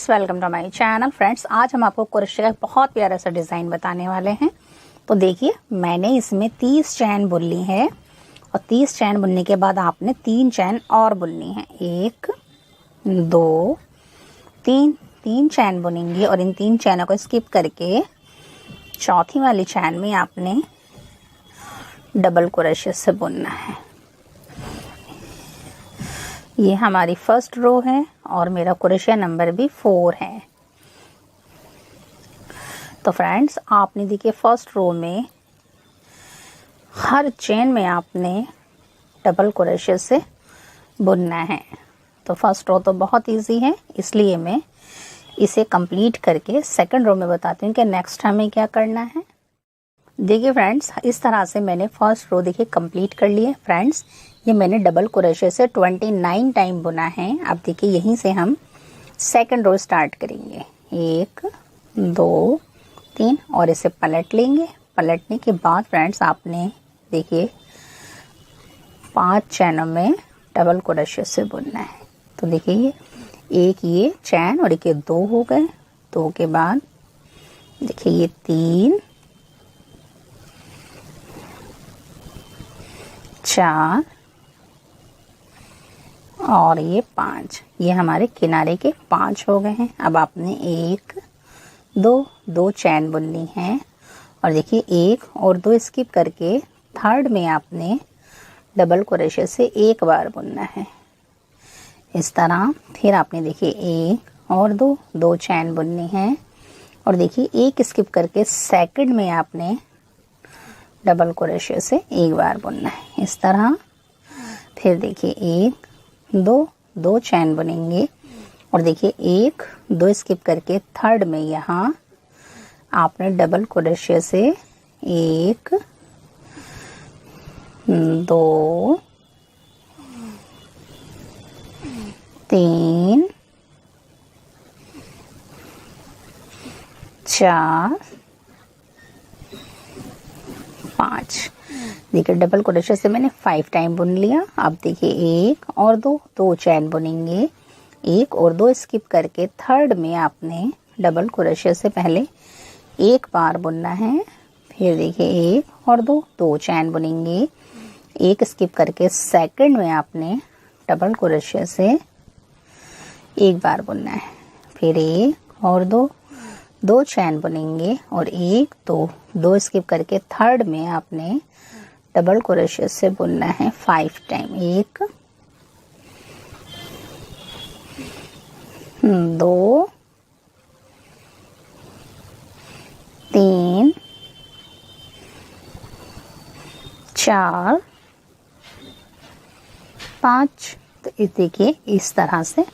Friends, welcome to my channel. Friends, आज हम आपको क्रोशे का बहुत प्यारा सा डिज़ाइन बताने वाले हैं। तो देखिए, मैंने इसमें 30 चैन बुननी है और 30 चैन बुनने के बाद आपने 3 चैन और बुननी है। 1 2 3 चैन बुनेंगे और इन 3 चैनों को स्किप करके चौथी वाली चैन में आपने डबल क्रोशे से बुनना है। ये हमारी फर्स्ट रो है और मेरा क्रोशे नंबर भी 4 है। तो फ्रेंड्स, आपने देखिए फर्स्ट रो में हर चेन में आपने डबल क्रोशे से बुनना है। तो फर्स्ट रो तो बहुत इजी है, इसलिए मैं इसे कंप्लीट करके सेकंड रो में बताती हूँ कि नेक्स्ट हमें क्या करना है। देखिए फ्रेंड्स, इस तरह से मैंने फर्स्ट रो देखिए कंप्लीट कर लिए। फ्रेंड्स, ये मैंने डबल क्रोशे से 29 टाइम बुना है। अब देखिए, यहीं से हम सेकंड रो स्टार्ट करेंगे। 1 2 3 और इसे पलट लेंगे। पलटने के बाद फ्रेंड्स, आपने देखिए 5 चैनों में डबल क्रोशे से बुनना है। तो देखिए, एक ये चैन और एक ये 2 हो गए। 2 के बाद देखिए ये 3 4 और ये 5। ये हमारे किनारे के 5 हो गए हैं। अब आपने 1 2 चैन बुननी है और देखिए 1 और 2 स्किप करके थर्ड में आपने डबल क्रोशे से एक बार बुनना है इस तरह। फिर आपने देखिए 1 और 2 चैन बुननी है और देखिए 1 स्किप करके सेकंड में आपने डबल क्रोशे से एक बार बुनना है इस तरह। फिर देखिए 1 2 चैन बुनेंगे और देखिए 1 2 स्किप करके थर्ड में यहाँ आपने डबल क्रोशे से 1 2 3 4 5। देखिए, डबल क्रोशे से मैंने 5 टाइम बुन लिया। अब देखिए 1 और 2 चैन बुनेंगे। 1 और 2 स्किप करके थर्ड में आपने डबल क्रोशे से पहले एक बार बुनना है। फिर देखिए 1 और 2 चैन बुनेंगे। 1 स्किप करके सेकंड में आपने डबल क्रोशे से एक बार बुनना है। फिर 1 और 2 चैन बुनेंगे और 1 2 स्किप करके थर्ड में आपने डबल क्रोशे से बुनना है 5 टाइम। 1 2 3 4 5। तो इस देखिए, इस तरह से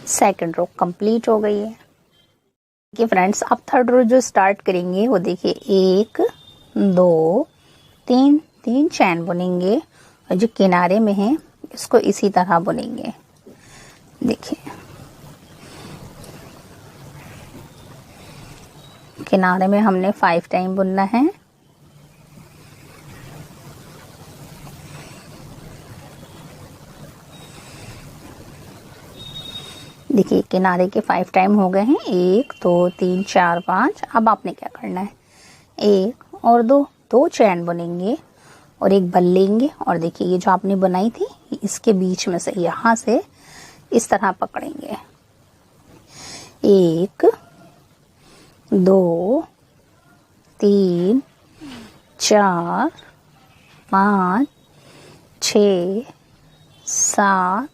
सेकंड रो कंप्लीट हो गई है। देखिए फ्रेंड्स, अब थर्ड रो जो स्टार्ट करेंगे वो देखिए 1 2 3 चैन बुनेंगे और जो किनारे में है इसको इसी तरह बुनेंगे। देखिए, किनारे में हमने 5 टाइम बुनना है। देखिए, किनारे के 5 टाइम हो गए हैं। 1 2 3 4 5। अब आपने क्या करना है, 1 और 2 चैन बुनेंगे और एक बल लेंगे और देखिए ये जो आपने बनाई थी इसके बीच में से यहाँ से इस तरह पकड़ेंगे। 1 2 3 4 5 6 7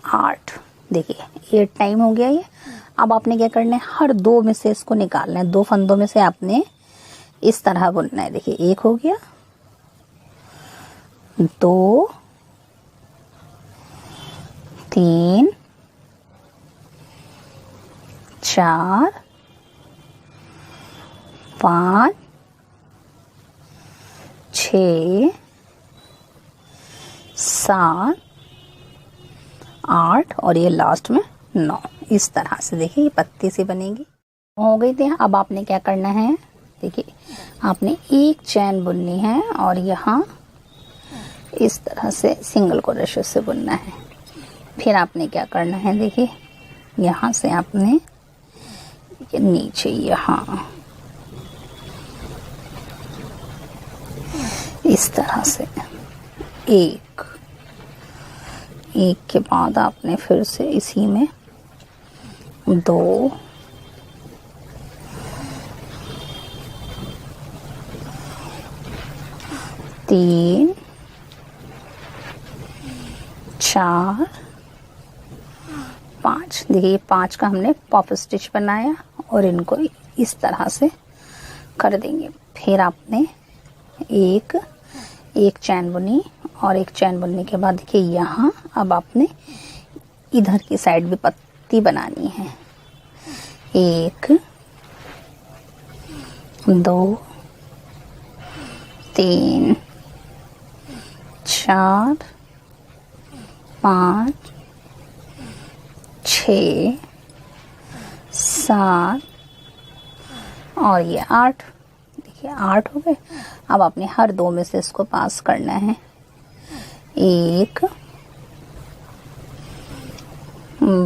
8। देखिए 8 टाइम हो गया ये। अब आपने क्या करना है, हर 2 में से इसको निकालना है। 2 फंदों में से आपने इस तरह बुनना है। देखिए 1 हो गया, 2 3 4 5 6 7 8 और ये लास्ट में 9। इस तरह से देखिए ये पत्ती सी बनेगी। हो गई थी। अब आपने क्या करना है, देखिए आपने एक चैन बुननी है और यहाँ इस तरह से सिंगल क्रोशे से बुनना है। फिर आपने क्या करना है, देखिए यहाँ से आपने नीचे यहाँ इस तरह से एक के बाद आपने फिर से इसी में 2 3 4 5। देखिए 5 का हमने पॉप स्टिच बनाया और इनको इस तरह से कर देंगे। फिर आपने एक चैन बुनी और एक चैन बुनने के बाद देखिए यहाँ अब आपने इधर की साइड भी पत्ती बनानी है। 1 2 3 4 5 6 7 और ये 8। देखिए 8 हो गए। अब आपने हर 2 में से इसको पास करना है। 1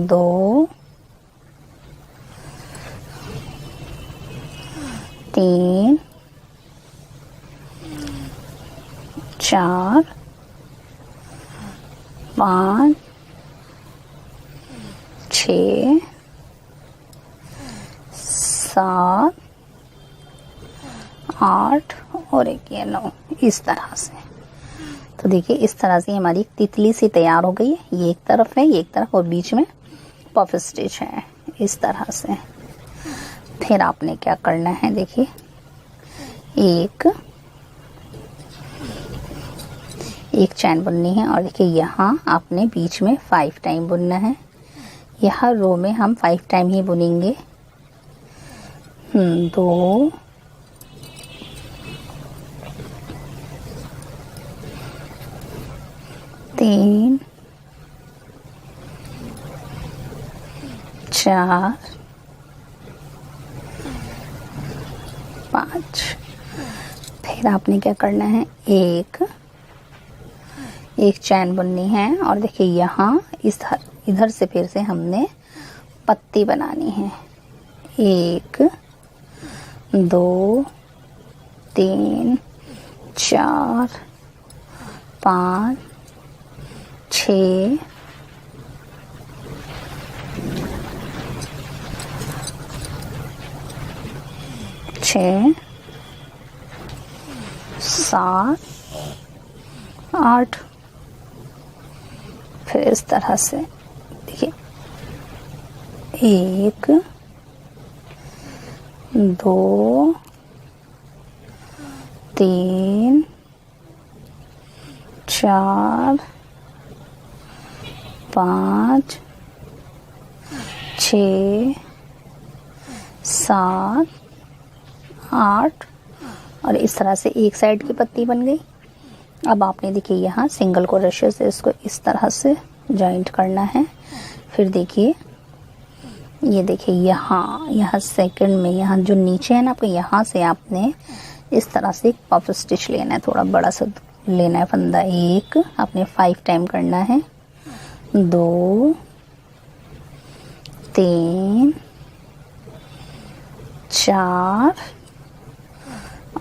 2 3 4 5 6 7 8 और एक ये 9 इस तरह से। तो देखिए इस तरह से हमारी तितली सी तैयार हो गई है। ये एक तरफ है, ये एक तरफ, और बीच में पफ स्टिच है इस तरह से। फिर आपने क्या करना है, देखिए एक चैन बुननी है और देखिए यहाँ आपने बीच में 5 टाइम बुनना है। यह हर रो में हम 5 टाइम ही बुनेंगे। 2 3 4 5। फिर आपने क्या करना है, एक चैन बुननी है और देखिए यहाँ इधर से फिर से हमने पत्ती बनानी है। 1 2 3 4 5 6 7 8। फिर इस तरह से देखिए 1 2 3 4 5 6 7 8 और इस तरह से एक साइड की पत्ती बन गई। अब आपने देखिए यहाँ सिंगल क्रोशे से इसको इस तरह से जॉइंट करना है। फिर देखिए ये देखिए यहाँ सेकंड में यहाँ जो नीचे है ना आपको, यहाँ से आपने इस तरह से एक पफ स्टिच लेना है, थोड़ा बड़ा सा लेना है फंदा। 1 आपने 5 टाइम करना है, 2 3 4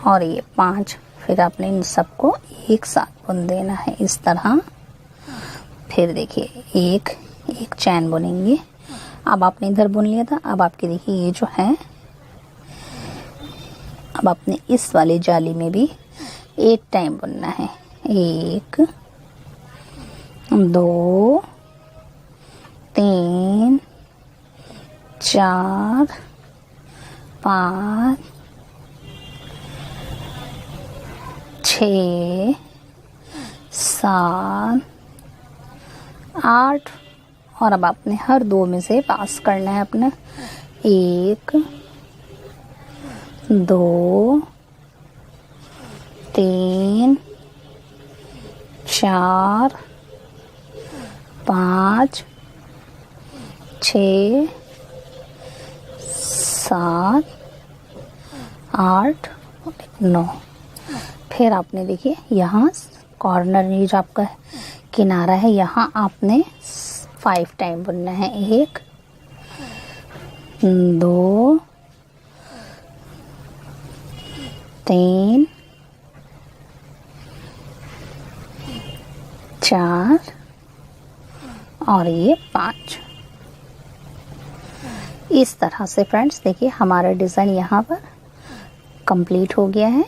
और ये 5। फिर आपने इन सबको एक साथ बुन देना है इस तरह। फिर देखिए एक चैन बुनेंगे। अब आपने इधर बुन लिया था, अब आपके देखिए ये जो है, अब आपने इस वाले जाली में भी 8 टाइम बुनना है। 1 2 3 4 5 6 7 8 और अब आपने हर 2 में से पास करना है अपना। 1 2 3 4 5 6 7 8 9। फिर आपने देखिए यहाँ कॉर्नर, ये जो आपका किनारा है, यहाँ आपने 5 टाइम बुनना है। 1 2 3 4 और ये 5। इस तरह से फ्रेंड्स देखिए हमारा डिज़ाइन यहाँ पर कंप्लीट हो गया है।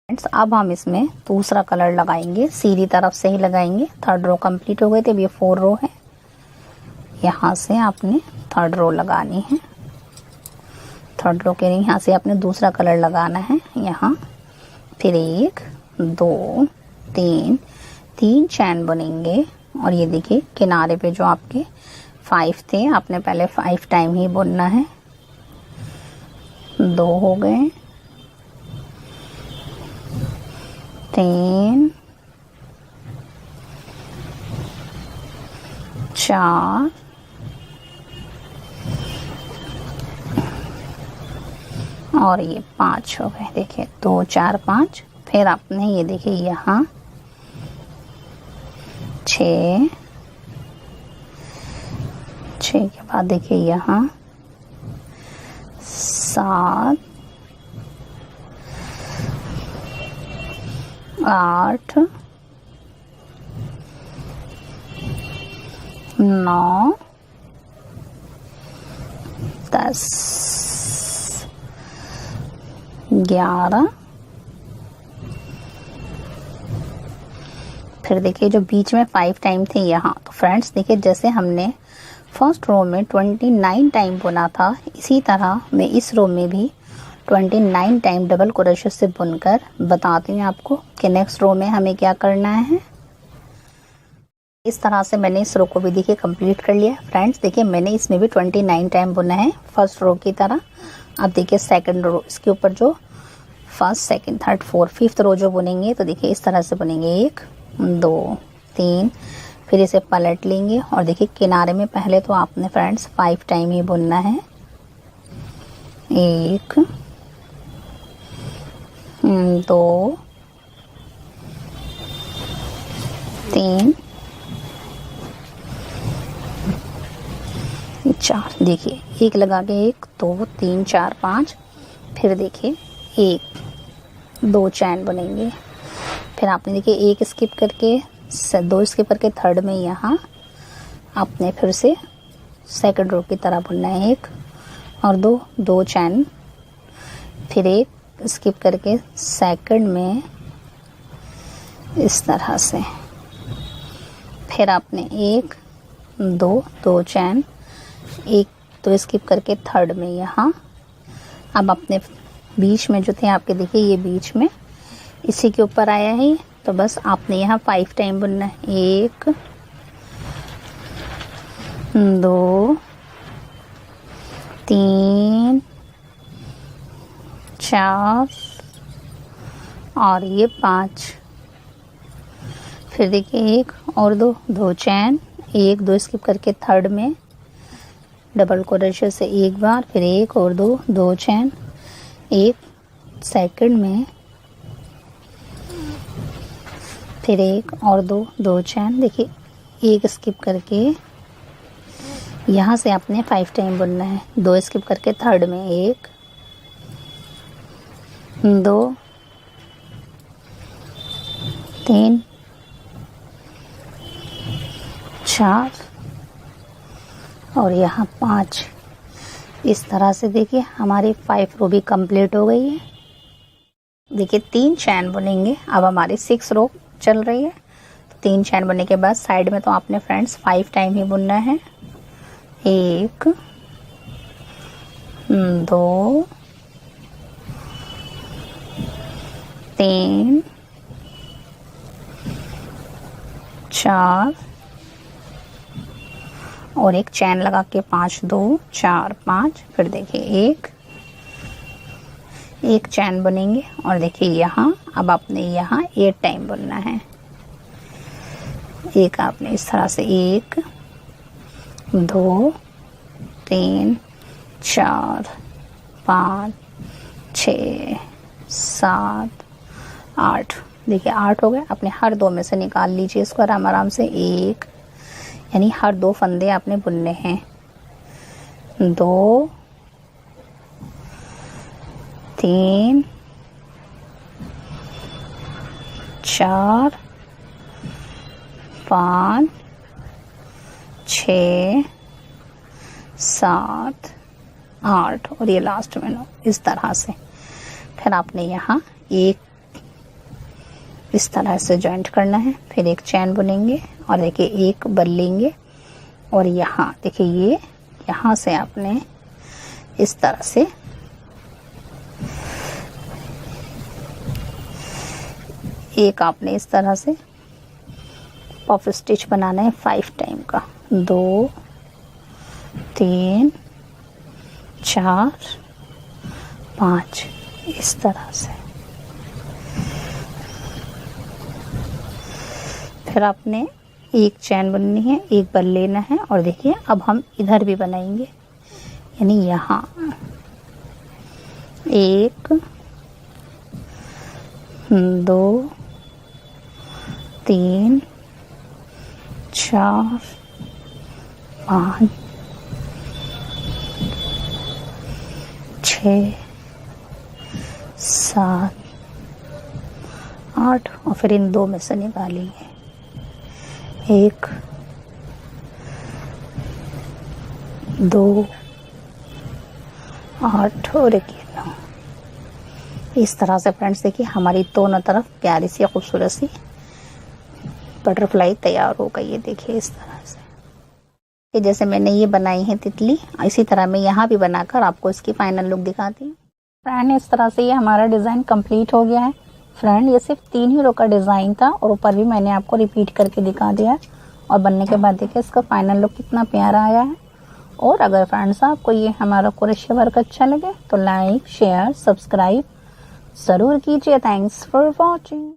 फ्रेंड्स अब हम इसमें दूसरा कलर लगाएंगे, सीधी तरफ से ही लगाएंगे। थर्ड रो कंप्लीट हो गई थी, अब ये 4 रो है। यहाँ से आपने थर्ड रो लगानी है। थर्ड रो के लिए यहाँ से आपने दूसरा कलर लगाना है यहाँ। फिर 1 2 3 चैन बनेंगे और ये देखिए किनारे पे जो आपके 5 थे आपने पहले 5 टाइम ही बुनना है। 2 हो गए, 3 4 और ये 5 हो गए। देखिए 2 4 5। फिर आपने ये देखिए यहाँ 6 के बाद देखिए यहाँ 7 8 9 10 11। फिर देखिए जो बीच में 5 टाइम थे यहाँ, तो फ्रेंड्स देखिए जैसे हमने फर्स्ट रो में 29 टाइम बुना था, इसी तरह मैं इस रो में भी 29 टाइम डबल क्रोशे से बुनकर बताती हूँ आपको कि नेक्स्ट रो में हमें क्या करना है। इस तरह से मैंने इस रो को भी देखिए कंप्लीट कर लिया। फ्रेंड्स देखिए मैंने इसमें भी 29 टाइम बुना है फर्स्ट रो की तरह। अब देखिए सेकंड रो, इसके ऊपर जो first second third fourth fifth row जो बुनेंगे, तो देखिए इस तरह से बुनेंगे 1 2 3। फिर इसे पलट लेंगे और देखिए किनारे में पहले तो आपने फ्रेंड्स 5 टाइम ही बुनना है। 1 2 3 4। देखिए 1 लगा के 1 2 3 4 5। फिर देखिए 1 2 चैन बनेंगे। फिर आपने देखिए 1 स्किप करके 2 स्किप करके थर्ड में यहाँ आपने फिर से सेकंड रो की तरह बुनना है। 1 और 2 चैन। फिर 1 स्किप करके सेकंड में इस तरह से। फिर आपने 1 2 चैन, 1 2 स्किप करके थर्ड में यहाँ। अब अपने बीच में जो थे आपके देखिए ये बीच में इसी के ऊपर आया है, तो बस आपने यहाँ 5 टाइम बुनना है। 1 2 3 4 और ये 5। फिर देखिए 1 और 2 चैन, 1 2 स्किप करके थर्ड में डबल क्रोशे से एक बार, फिर 1 और 2 चैन, 1 सेकंड में, फिर 1 और 2 चैन। देखिए 1 स्किप करके यहाँ से आपने 5 टाइम बुनना है। 2 स्किप करके थर्ड में 1 2 3 4 और यहाँ 5। इस तरह से देखिए हमारी 5 रो भी कंप्लीट हो गई है। देखिए 3 चैन बुनेंगे। अब हमारी 6 रो चल रही है, तो 3 चैन बुनने के बाद साइड में तो आपने फ्रेंड्स 5 टाइम ही बुनना है। 1 2 3 4 और 1 चैन लगा के 5 2 4 5। फिर देखिए 1 चैन बुनेंगे और देखिए यहाँ अब आपने यहाँ 8 टाइम बुनना है। 1 आपने इस तरह से 1 2 3 4 5 6 7 8। देखिए 8 हो गए। अपने हर 2 में से निकाल लीजिए इसको आराम आराम से। 1 यानी हर 2 फंदे आपने बुनने हैं। 2 3 4 5 6 7 8 और ये लास्ट में 9, इस तरह से। फिर आपने यहाँ एक इस तरह से जॉइंट करना है, फिर एक चैन बुनेंगे और देखिए एक बल लेंगे और यहाँ देखिए ये यहाँ से आपने इस तरह से एक आपने इस तरह से पफ स्टिच बनाना है 5 टाइम का, 2 3 4 5 इस तरह से। फिर आपने एक चैन बुननी है, एक बल लेना है और देखिए अब हम इधर भी बनाएंगे, यानी यहाँ 1 2 3 4 5 6 7 8 और फिर इन 2 में से निकालेंगे, 1 2 8 और 1 9। इस तरह से फ्रेंड्स देखिए हमारी दोनों तरफ प्यारी सी खूबसूरत सी बटरफ्लाई तैयार हो गई है। देखिए इस तरह से, ये जैसे मैंने ये बनाई है तितली, इसी तरह मैं यहाँ भी बनाकर आपको इसकी फाइनल लुक दिखाती हूँ। फ्रेंड इस तरह से ये हमारा डिज़ाइन कंप्लीट हो गया है। फ्रेंड ये सिर्फ 3 ही रो का डिज़ाइन था और ऊपर भी मैंने आपको रिपीट करके दिखा दिया है और बनने के बाद देखिए इसका फाइनल लुक कितना प्यारा आया है। और अगर फ्रेंड्स आपको ये हमारा क्रोशे वर्क अच्छा लगे तो लाइक शेयर सब्सक्राइब ज़रूर कीजिए। Thanks for watching.